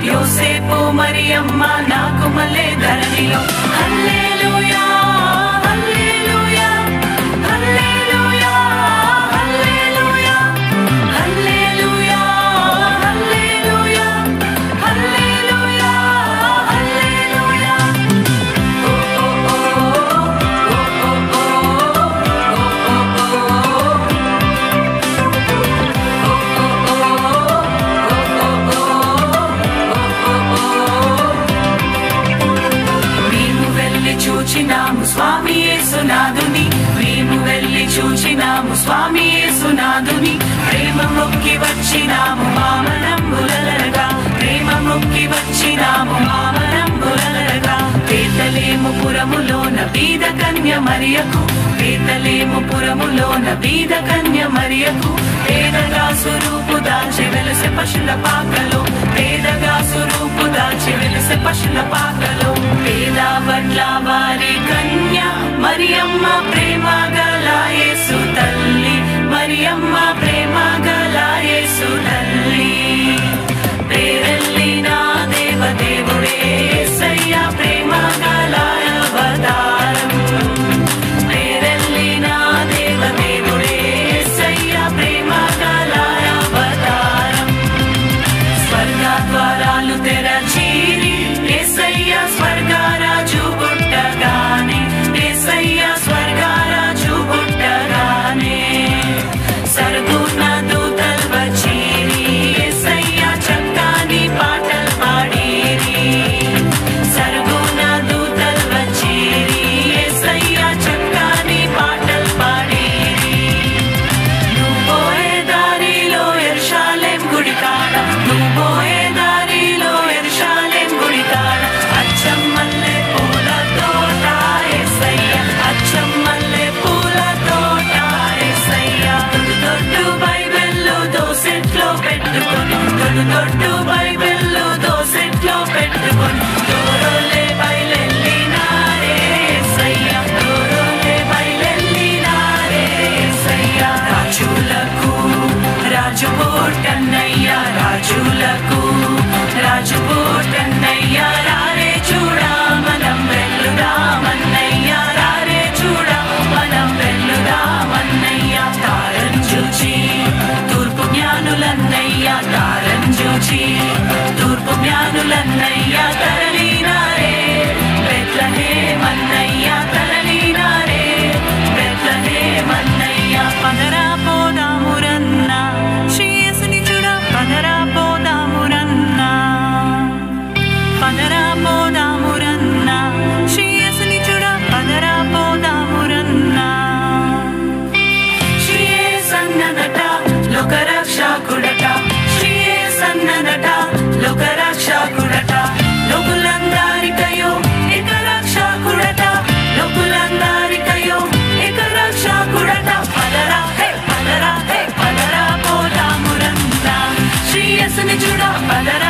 యోసేపు మరియమ్మ నాకు మల్లె ధరణిలో హల్లెలూయా హల్లెలూయా హల్లెలూయా హల్లెలూయా హల్లెలూయా హల్లెలూయా హల్లెలూయా హల్లెలూయా ఓ ఓ ఓ చూచినాము స్వామి యేసునాథుని మేము వెళ్ళి చూచినాము స్వామి యేసునాథుని ప్రేమ మొక్కి వచ్చినాము మామనంబులరగా ప్రేమ మొక్కి వచ్చినాము మామనంబులరగా బేతలేము పురములోన బీద కన్య మరియకు బేతలేము పురములోన బీద కన్య మరియకు పేదగా స్వరూపు దాల్చి వెలసె పశుల పాకలో పేదగా స్వరూపు దాల్చి వెలసె పశుల పాకలో పేద వడ్ల వారి కన్య మరియమ్మ ప్రేమ గల యేసు తల్లి మరియమ్మ ప్రేమ గల యేసు తల్లి పేరెల్లిన దేవదేవుడే యేసయ్య ప్రేమ గల అవతారం పేరెల్లిన దేవదేవుడే యేసయ్య ప్రేమ గల అవతారం స్వర్గ ద్వారాలు తెరచిరి యేసయ్య స్వర్గరాజు పుట్టగానే యేసయ్య స్వర్గరాజు పుట్టగానే సర్గుణ దూతలు వచ్చిరి యేసయ్య చక్కని పాటలు పాడిరి సర్గుణ దూతలు వచ్చిరి యేసయ్య చక్కని పాటలు పాడిరి నువ్వు పోయే దారిలో యెరూషలేం గుడి కాడ నువ్వు పోయే దారిలో యెరూషలేం గుడి కాడ అచ్చం మల్లె పూల తోట యేసయ్య అచ్చం మల్లె పూల తోట యేసయ్య దొడ్డు బైబిల్లో దోసెట్లో పెట్టుకొని దొడ్డు బైబిల్లో దోసెట్లో పెట్టుకొని దూరోలే బయలెల్లినారే యేసయ్య దూరోలే బయలెల్లినారే యేసయ్య రాజులకు రాజు పుట్టన్నయ్య రాజులకు రాజు పుట్టన్నయ్య రారే చూడా మనం వెల్లుదామన్నయ్య రారే చూడా మనం వెల్లుదామన్నయ్య తారం చూచి తూర్పు జ్ఞానులన్నయ్య తారం చూచి తూర్పు జ్ఞానులన్నయ్య తరలినారే బెత్లెహేమన్నయ్య తరలినారే బెత్లెహేమన్నయ్య పదరా పోదామురన్నా శ్రీ యేసుని చూడ పదరా పోదామురన్నా పదరా పోదామురన్నా శ్రీ యేసుని చూడ పదరా పోదామురన్నా శ్రీ యేసన్నదట లోకరక్షకుడట శ్రీ యేసన్నదట లోకరక్షకుడట లోకులందరికయో ఏక రక్షకుడట లోకులందరికయో ఏక రక్షకుడట పదరా హే పదరా పోదామురన్నా శ్రీ యేసుని చూడ పదరా